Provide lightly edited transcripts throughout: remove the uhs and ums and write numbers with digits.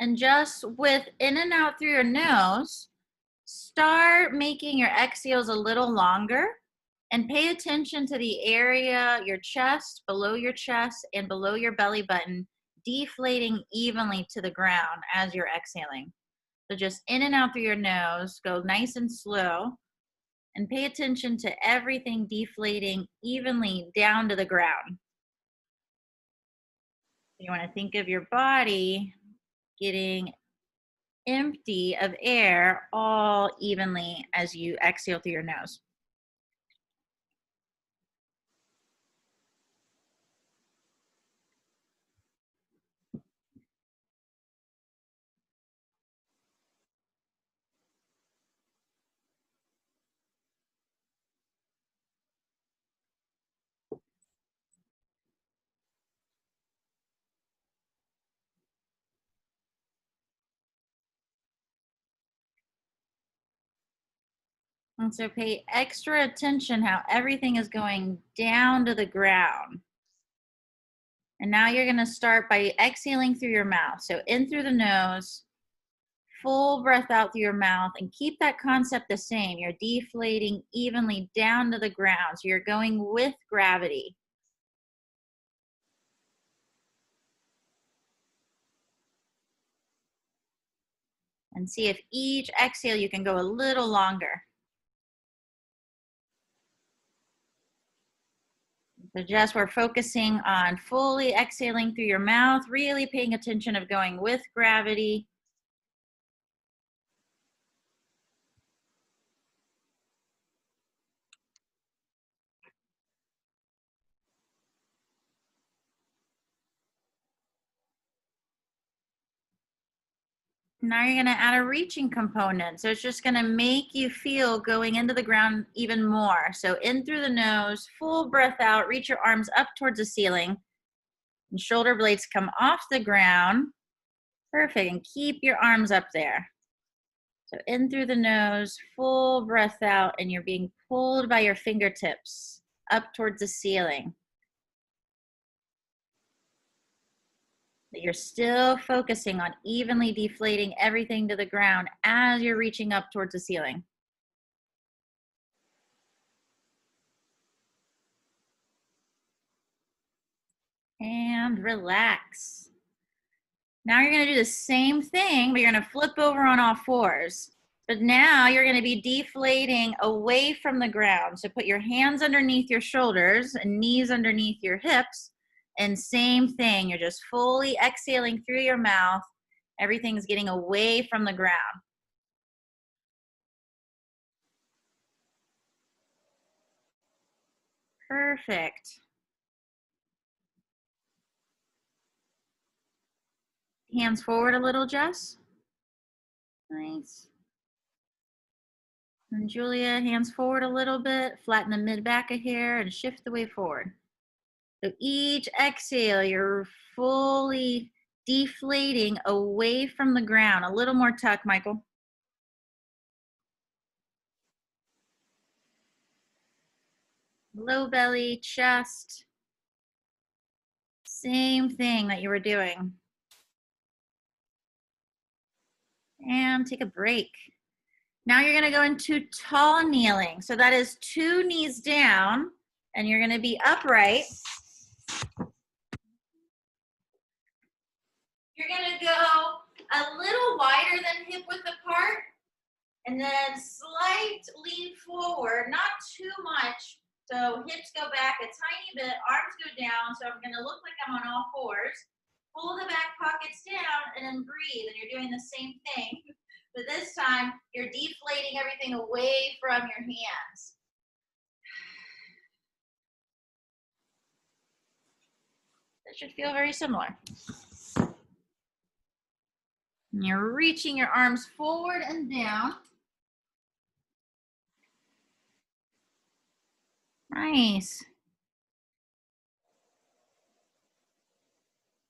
And just with in and out through your nose, start making your exhales a little longer and pay attention to the area, your chest, and below your belly button, deflating evenly to the ground as you're exhaling. So just in and out through your nose, go nice and slow, and pay attention to everything deflating evenly down to the ground. You want to think of your body getting empty of air all evenly as you exhale through your nose. And so pay extra attention how everything is going down to the ground. And now you're going to start by exhaling through your mouth. So in through the nose, full breath out through your mouth, and keep that concept the same. You're deflating evenly down to the ground. So you're going with gravity. And see if each exhale you can go a little longer. So just we're focusing on fully exhaling through your mouth, really paying attention of going with gravity. Now you're gonna add a reaching component. So it's just gonna make you feel going into the ground even more. So in through the nose, full breath out, reach your arms up towards the ceiling. And shoulder blades come off the ground. Perfect, and keep your arms up there. So in through the nose, full breath out, and you're being pulled by your fingertips up towards the ceiling. You're still focusing on evenly deflating everything to the ground as you're reaching up towards the ceiling. And relax. Now you're going to do the same thing, but you're going to flip over on all fours. But now you're going to be deflating away from the ground. So put your hands underneath your shoulders and knees underneath your hips. And same thing, you're just fully exhaling through your mouth. Everything's getting away from the ground. Perfect. Hands forward a little, Jess. Nice. And Julia, hands forward a little bit, flatten the mid-back a hair, and shift the weight forward. So each exhale, you're fully deflating away from the ground. A little more tuck, Michael. Low belly, chest. Same thing that you were doing. And take a break. Now you're gonna go into tall kneeling. So that is 2 knees down, and you're gonna be upright. You're gonna go a little wider than hip width apart, and then slight lean forward, not too much. So hips go back a tiny bit, arms go down. So I'm gonna look like I'm on all fours. Pull the back pockets down and then breathe, and you're doing the same thing. But this time, you're deflating everything away from your hands. That should feel very similar. And you're reaching your arms forward and down. Nice.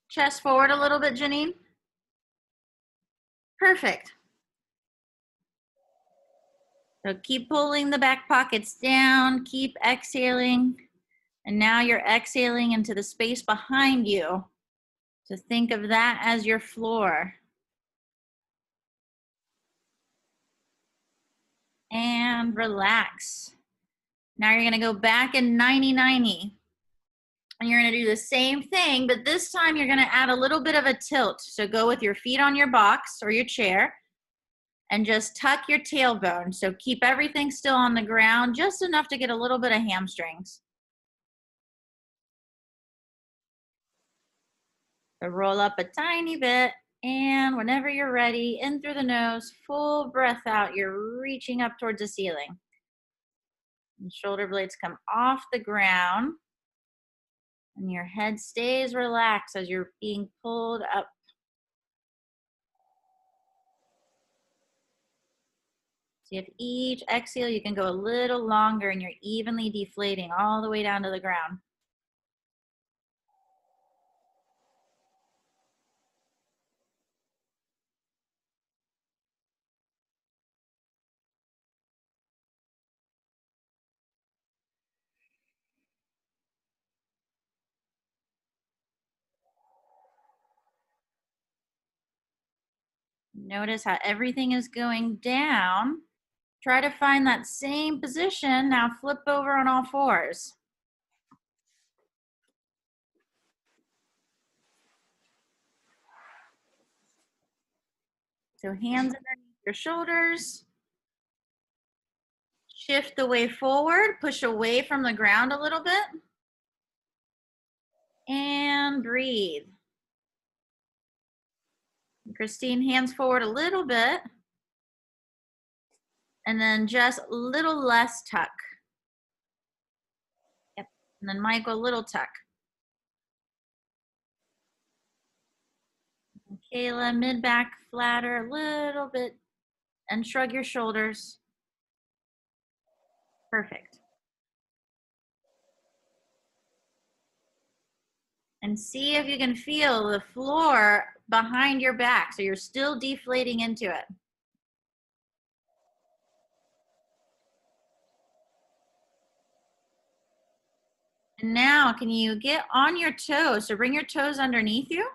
Chest forward a little bit, Janine. Perfect. So keep pulling the back pockets down, keep exhaling. And now you're exhaling into the space behind you. So think of that as your floor. and relax. Now you're gonna go back in 90-90. And you're gonna do the same thing, but this time you're gonna add a little bit of a tilt. So go with your feet on your box or your chair and just tuck your tailbone. So keep everything still on the ground, just enough to get a little bit of hamstrings. So roll up a tiny bit, and whenever you're ready, in through the nose, full breath out. You're reaching up towards the ceiling. And shoulder blades come off the ground, and your head stays relaxed as you're being pulled up. See if each exhale you can go a little longer and you're evenly deflating all the way down to the ground. Notice how everything is going down. Try to find that same position. Now flip over on all fours. So hands underneath your shoulders. Shift the way forward. Push away from the ground a little bit. And breathe. Christine, hands forward a little bit. And then just a little less tuck. Yep. And then Michael, a little tuck. Kayla, mid back flatter a little bit and shrug your shoulders. Perfect. And see if you can feel the floor behind your back so you're still deflating into it. And now can you get on your toes? So bring your toes underneath you.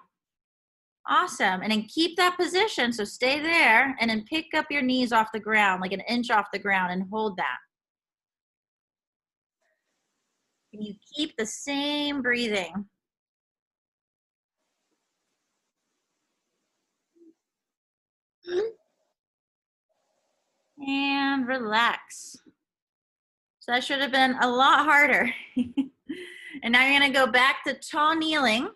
Awesome. And then keep that position. So stay there and then pick up your knees off the ground, like an inch off the ground, and hold that. Can you keep the same breathing? And relax. So that should have been a lot harder. And now you're gonna go back to tall kneeling.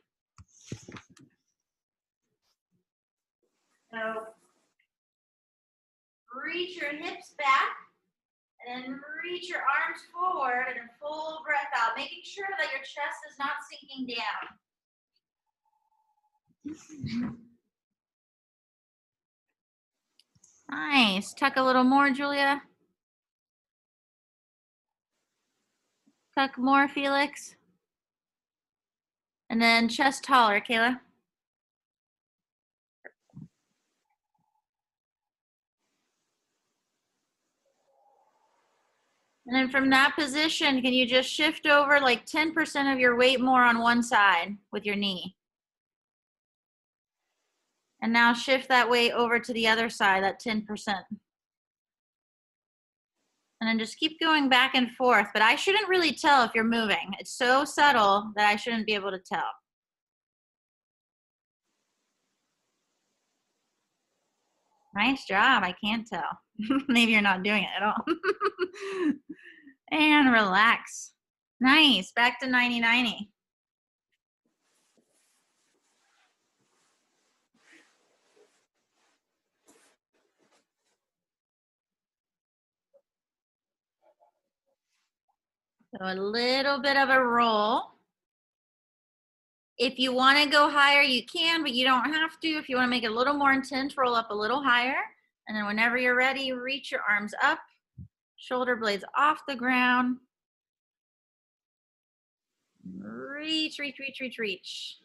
So reach your hips back and then reach your arms forward and then full breath out, making sure that your chest is not sinking down. Nice. Tuck a little more, Julia. Tuck more, Felix. And then chest taller, Kayla. And then from that position, can you just shift over like 10% of your weight more on one side with your knee? And now shift that weight over to the other side, that 10%. And then just keep going back and forth. But I shouldn't really tell if you're moving. It's so subtle that I shouldn't be able to tell. Nice job. I can't tell. Maybe you're not doing it at all. And relax. Nice. Back to 90-90. So a little bit of a roll. If you want to go higher, you can, but you don't have to. If you want to make it a little more intense, roll up a little higher. And then whenever you're ready, reach your arms up, shoulder blades off the ground. Reach, reach, reach, reach, reach.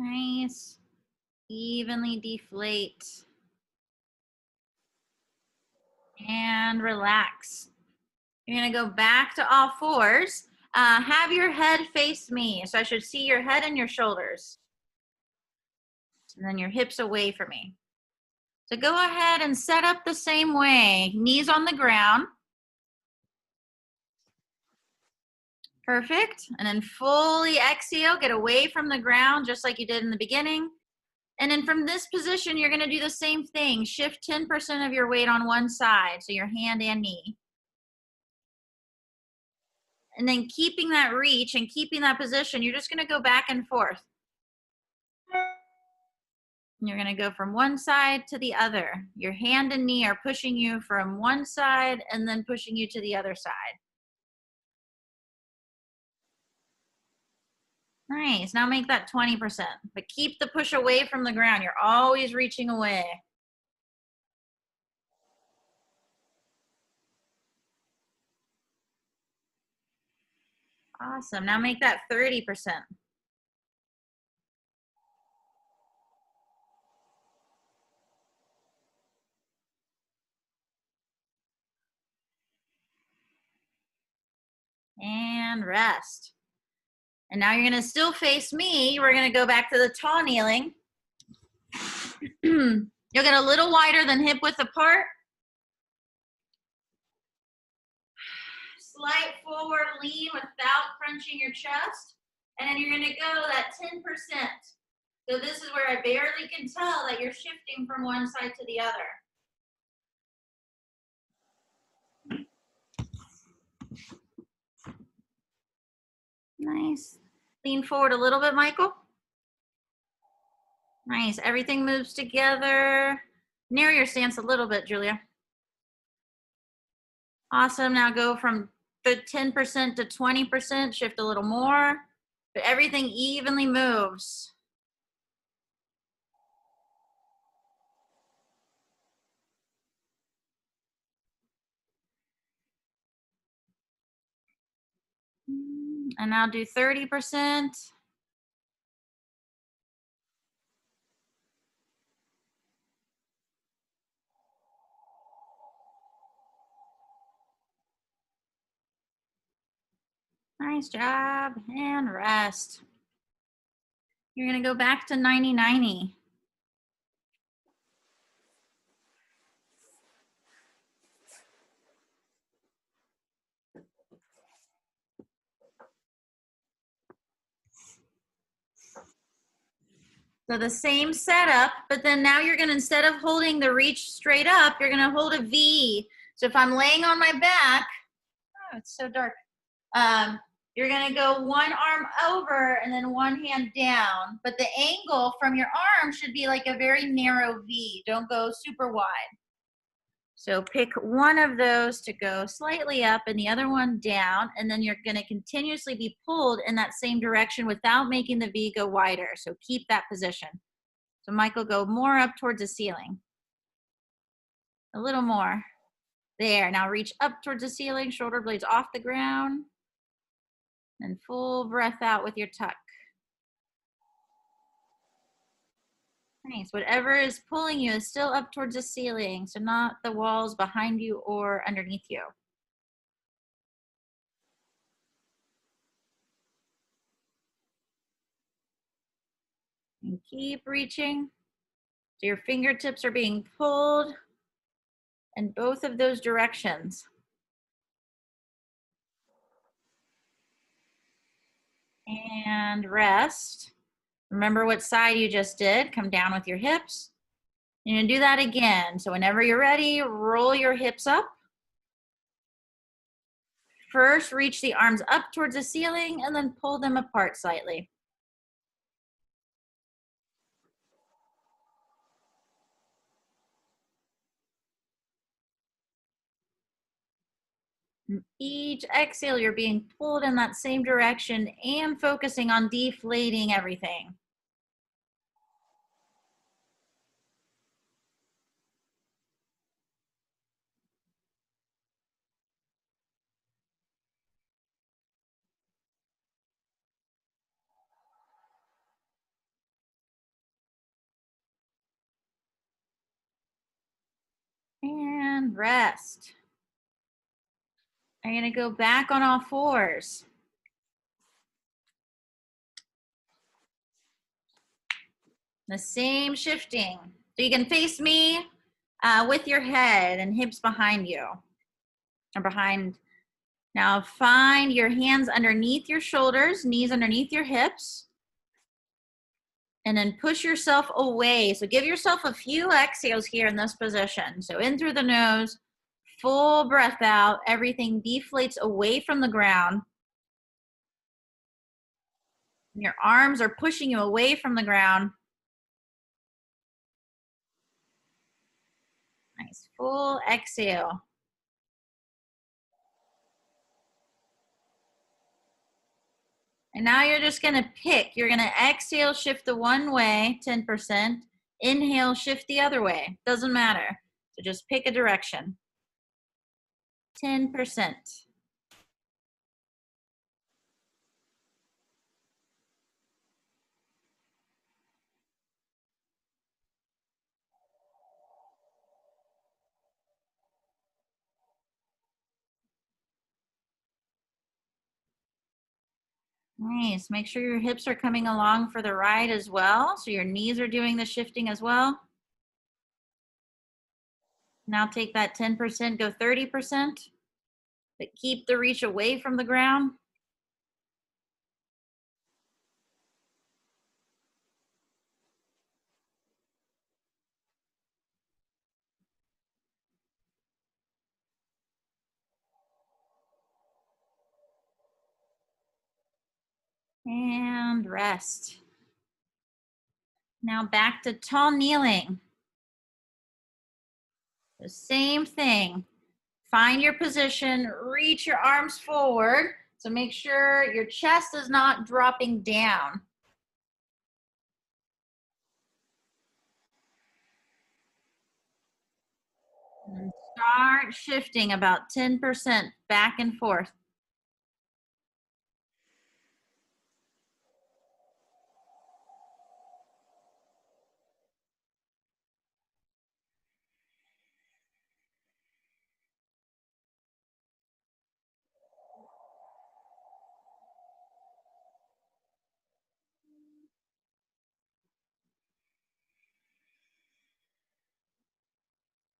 Nice. Evenly deflate. And relax. You're gonna go back to all fours. Have your head face me. So I should see your head and your shoulders. And then your hips away from me. So go ahead and set up the same way. Knees on the ground. Perfect. And then fully exhale, get away from the ground just like you did in the beginning. And then from this position, you're gonna do the same thing. Shift 10% of your weight on one side, so your hand and knee. And then keeping that reach and keeping that position, you're just gonna go back and forth. And you're gonna go from one side to the other. Your hand and knee are pushing you from one side and then pushing you to the other side. Nice, now make that 20%, but keep the push away from the ground. You're always reaching away. Awesome, now make that 30%. And rest. And now you're gonna still face me. We're gonna go back to the tall kneeling. You'll get a little wider than hip width apart. Slight forward lean without crunching your chest. And then you're gonna go that 10%. So this is where I barely can tell that you're shifting from one side to the other. Nice. Lean forward a little bit, Michael. Nice. Everything moves together. Narrow your stance a little bit, Julia. Awesome. Now go from the 10% to 20%. Shift a little more, but everything evenly moves. And now do 30%. Nice job. And rest. You're going to go back to 90-90. So the same setup, but then now you're gonna, instead of holding the reach straight up, you're gonna hold a V. So if I'm laying on my back, oh, it's so dark. You're gonna go one arm over and then one hand down, but the angle from your arm should be like a very narrow V. Don't go super wide. So pick one of those to go slightly up and the other one down, and then you're gonna continuously be pulled in that same direction without making the V go wider. So keep that position. So Michael, go more up towards the ceiling. A little more. There, now reach up towards the ceiling, shoulder blades off the ground. And full breath out with your tuck. Nice, whatever is pulling you is still up towards the ceiling, so not the walls behind you or underneath you. And keep reaching. So your fingertips are being pulled in both of those directions. And rest. Remember what side you just did. Come down with your hips. You're gonna do that again. So whenever you're ready, roll your hips up. First, reach the arms up towards the ceiling and then pull them apart slightly. Each exhale, you're being pulled in that same direction and focusing on deflating everything. And rest. You're going to go back on all fours. The same shifting. So you can face me with your head and hips behind you. Or behind. Now find your hands underneath your shoulders, knees underneath your hips. And then push yourself away. So give yourself a few exhales here in this position. So in through the nose, full breath out. Everything deflates away from the ground. Your arms are pushing you away from the ground. Nice, full exhale. And now you're just gonna pick. You're gonna exhale, shift the one way, 10%. Inhale, shift the other way. Doesn't matter. So just pick a direction. 10%. Nice. Make sure your hips are coming along for the ride as well. So your knees are doing the shifting as well. Now take that 10%, go 30%, but keep the reach away from the ground. And rest. Now back to tall kneeling. The same thing. Find your position, reach your arms forward. So make sure your chest is not dropping down. And start shifting about 10% back and forth.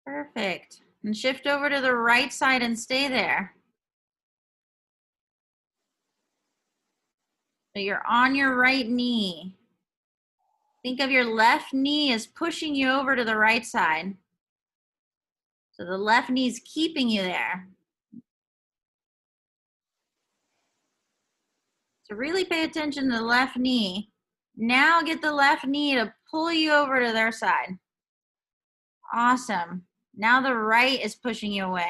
Perfect. And shift over to the right side and stay there. So you're on your right knee. Think of your left knee as pushing you over to the right side. So the left knee is keeping you there. So really pay attention to the left knee. Now get the left knee to pull you over to their side. Awesome. Now the right is pushing you away.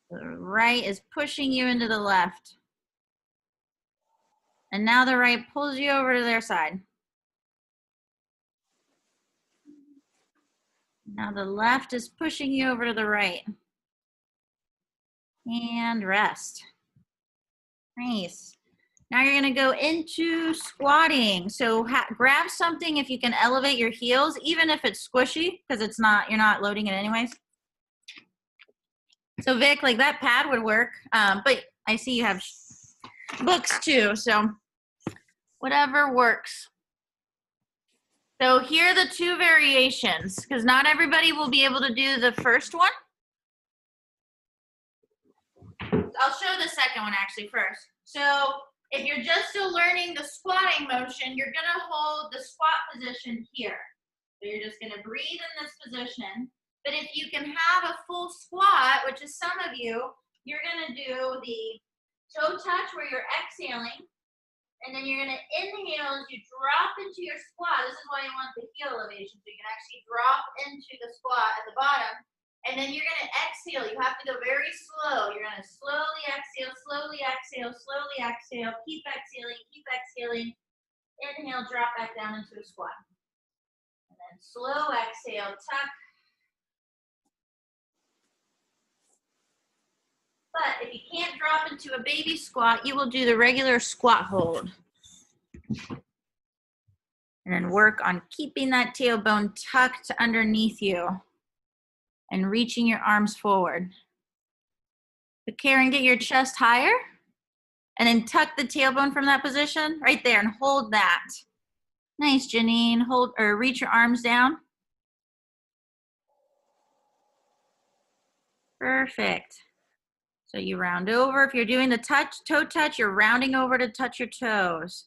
The right is pushing you into the left. And now the right pulls you over to their side. Now the left is pushing you over to the right. And rest. Nice. Now you're gonna go into squatting. So grab something if you can elevate your heels, even if it's squishy, because it's not, you're not loading it anyways. So Vic, like that pad would work, but I see you have books too, so whatever works. So here are the two variations, because not everybody will be able to do the first one. I'll show the second one actually first. So if you're just still learning the squatting motion, you're gonna hold the squat position here. So you're just gonna breathe in this position. But if you can have a full squat, which is some of you, you're gonna do the toe touch where you're exhaling. And then you're gonna inhale as you drop into your squat. This is why you want the heel elevation, so you can actually drop into the squat at the bottom. And then you're gonna exhale. You have to go very slow. You're gonna slowly exhale, slowly exhale, slowly exhale. Keep exhaling, keep exhaling. Inhale, drop back down into a squat. And then slow exhale, tuck. But if you can't drop into a baby squat, you will do the regular squat hold. And then work on keeping that tailbone tucked underneath you and reaching your arms forward. But Karen, get your chest higher and then tuck the tailbone from that position right there and hold that. Nice, Janine. Hold or reach your arms down. Perfect. So you round over. If you're doing the toe touch, you're rounding over to touch your toes.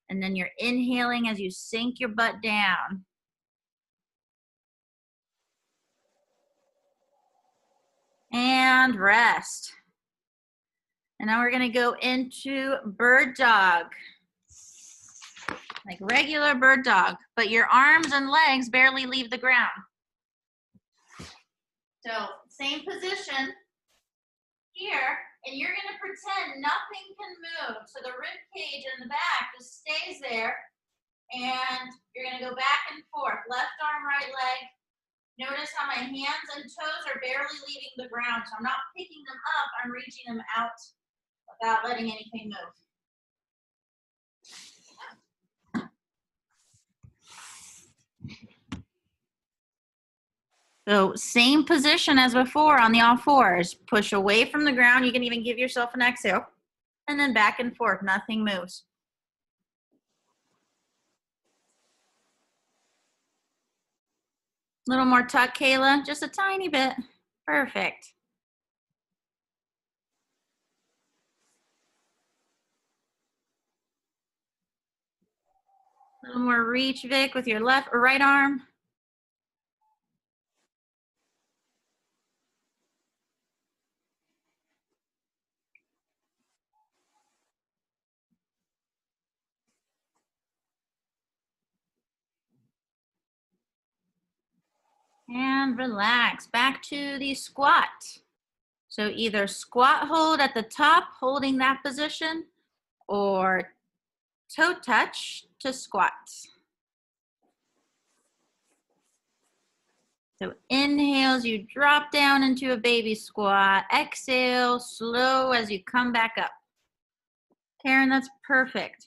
And then you're inhaling as you sink your butt down. And rest. And now we're gonna go into bird dog. Like regular bird dog, but your arms and legs barely leave the ground. So same position here, and you're gonna pretend nothing can move. So the rib cage in the back just stays there, and you're gonna go back and forth, left arm, right leg. Notice how my hands and toes are barely leaving the ground. So I'm not picking them up, I'm reaching them out without letting anything move. So same position as before on the all fours. Push away from the ground. You can even give yourself an exhale. And then back and forth, nothing moves. A little more tuck, Kayla, just a tiny bit. Perfect. A little more reach, Vic, with your left or right arm. And relax, back to the squat. So either squat hold at the top, holding that position, or toe touch to squat. So inhales, you drop down into a baby squat. Exhale, slow as you come back up. Karen, that's perfect.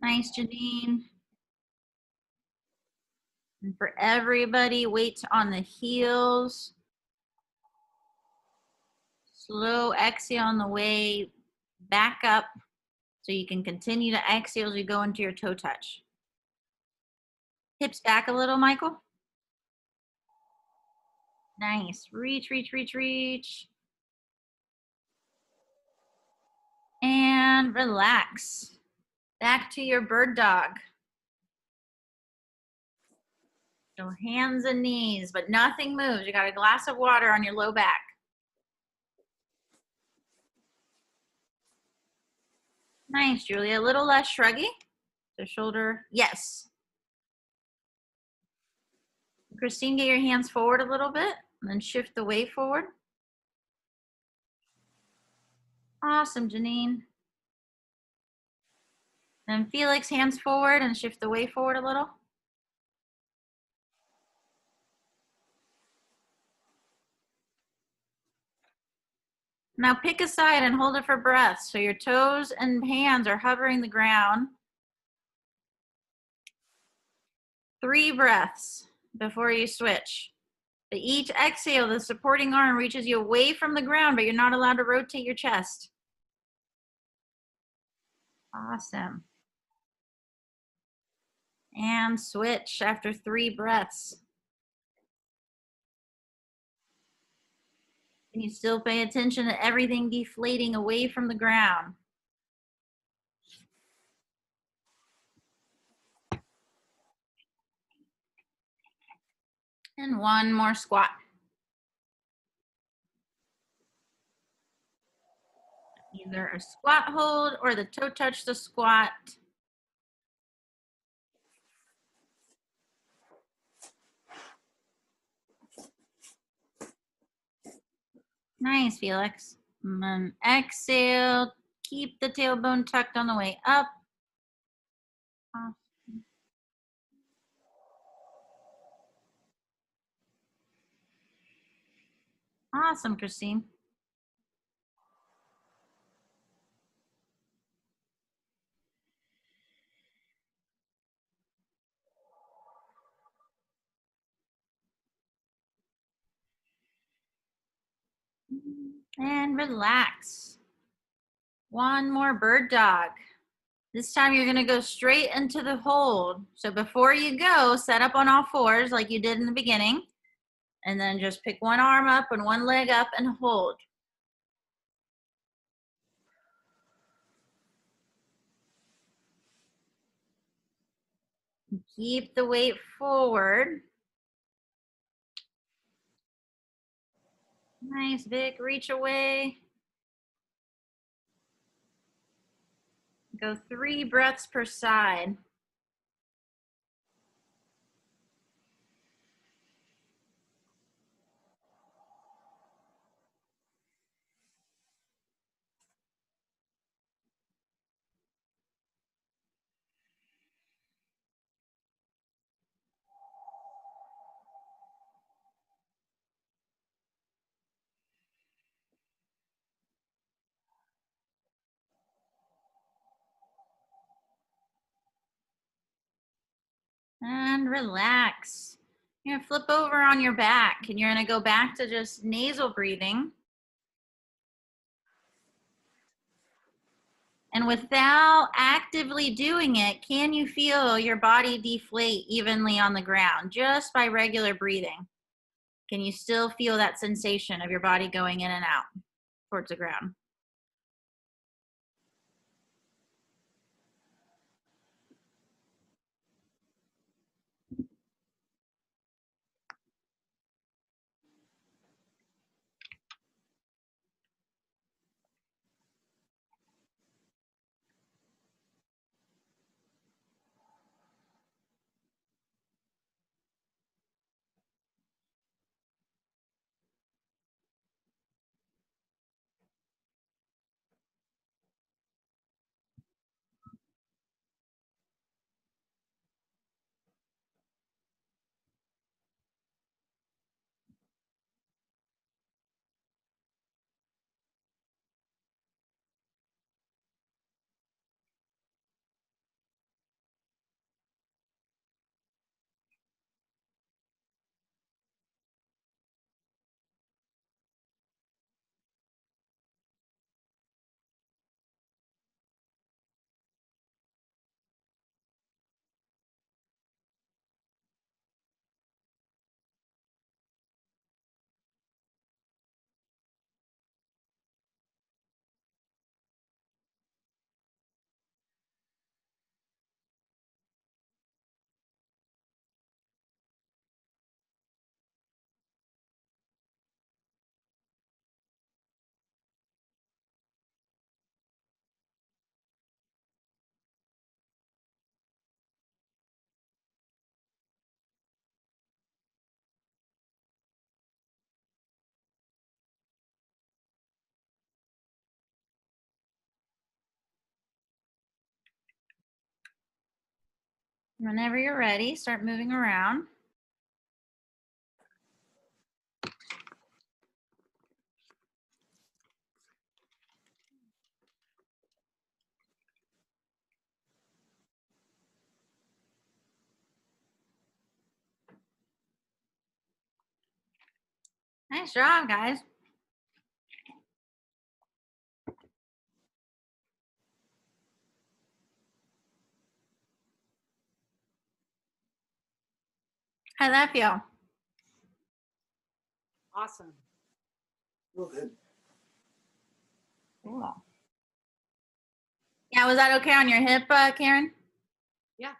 Nice, Janine. And for everybody, weight on the heels. Slow exhale on the way back up so you can continue to exhale as you go into your toe touch. Hips back a little, Michael. Nice. Reach, reach, reach, reach. And relax. Back to your bird dog. So hands and knees, but nothing moves. You got a glass of water on your low back. Nice, Julia. A little less shruggy. So shoulder, yes. Christine, get your hands forward a little bit and then shift the weight forward. Awesome, Janine. Then Felix, hands forward and shift the weight forward a little. Now pick a side and hold it for breath. So your toes and hands are hovering the ground. 3 breaths before you switch. But each exhale, the supporting arm reaches you away from the ground, but you're not allowed to rotate your chest. Awesome. And switch after 3 breaths. Can you still pay attention to everything deflating away from the ground? And 1 more squat. Either a squat hold or the toe touch the squat. Nice, Felix. And then exhale, keep the tailbone tucked on the way up. Awesome, Christine. And relax. One more bird dog. This time you're gonna go straight into the hold. So before you go, set up on all fours like you did in the beginning. And then just pick one arm up and one leg up and hold. Keep the weight forward. Nice, Vic, reach away. Go 3 breaths per side. And relax. You're gonna flip over on your back and you're gonna go back to just nasal breathing. And without actively doing it, can you feel your body deflate evenly on the ground just by regular breathing? Can you still feel that sensation of your body going in and out towards the ground? Whenever you're ready, start moving around. Nice job, guys. How'd that feel? Awesome. Well, good. Cool. Yeah, was that okay on your hip, Karen? Yeah.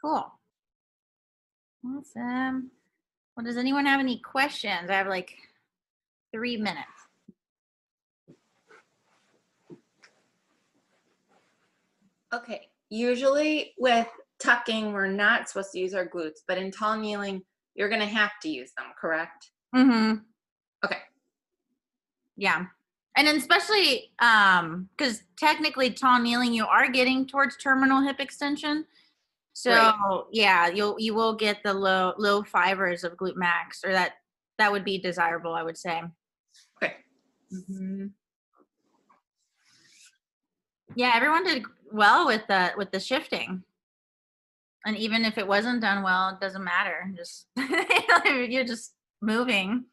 Cool. Awesome. Well, does anyone have any questions? I have like 3 minutes. Okay, usually with tucking, we're not supposed to use our glutes, but in tall kneeling, you're gonna have to use them, correct? Mm-hmm. Okay. Yeah. And then especially because technically tall kneeling, you are getting towards terminal hip extension. So Right. yeah, you will get the low fibers of glute max, or that would be desirable, I would say. Okay. Mm-hmm. Yeah, everyone did well with the shifting. And even if it wasn't done well, it doesn't matter. Just you're just moving.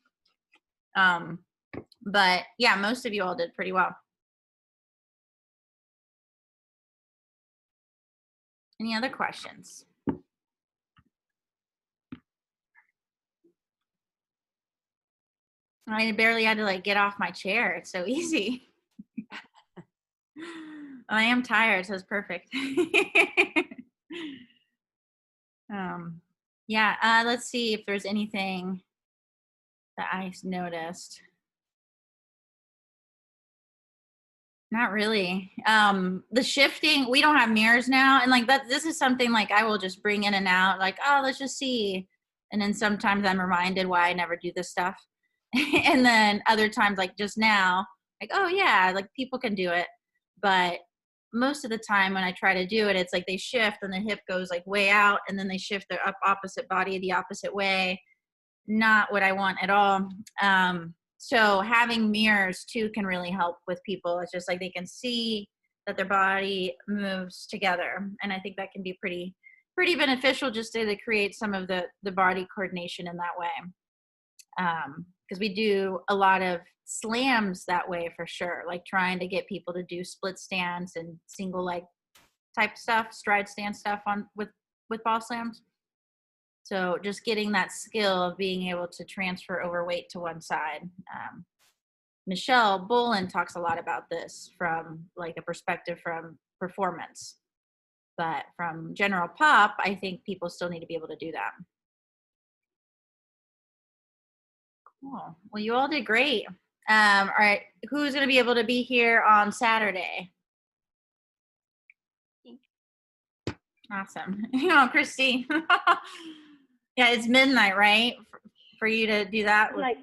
But yeah, most of you all did pretty well. Any other questions? I barely had to like get off my chair. It's so easy. I am tired, so it's perfect. Yeah, let's see if there's anything that I noticed. Not really. The shifting, we don't have mirrors now. And like that, this is something like I will just bring in and out, like, oh, let's just see. And then sometimes I'm reminded why I never do this stuff. And then other times, like just now, like, oh yeah, like people can do it. But most of the time when I try to do it, it's like they shift and the hip goes like way out and then they shift their opposite body the opposite way. Not what I want at all. So having mirrors too can really help with people. It's just like they can see that their body moves together, and I think that can be pretty beneficial just to create some of the body coordination in that way. Because we do a lot of slams that way for sure, like trying to get people to do split stance and single leg type stuff, stride stance stuff on with ball slams. So just getting that skill of being able to transfer overweight to one side. Michelle Bolin talks a lot about this from like a perspective from performance. But from general pop, I think people still need to be able to do that. Cool. Well, you all did great. All right. Who's going to be able to be here on Saturday? Awesome. Christy. Yeah, it's midnight, right? For you to do that? Like,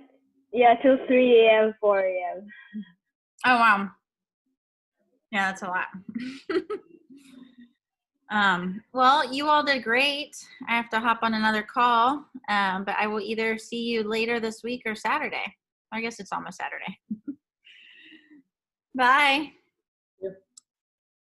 yeah, till 3 a.m., 4 a.m. Oh, wow. Yeah, that's a lot. Well, you all did great. I have to hop on another call, but I will either see you later this week or Saturday. I guess it's almost Saturday. Bye.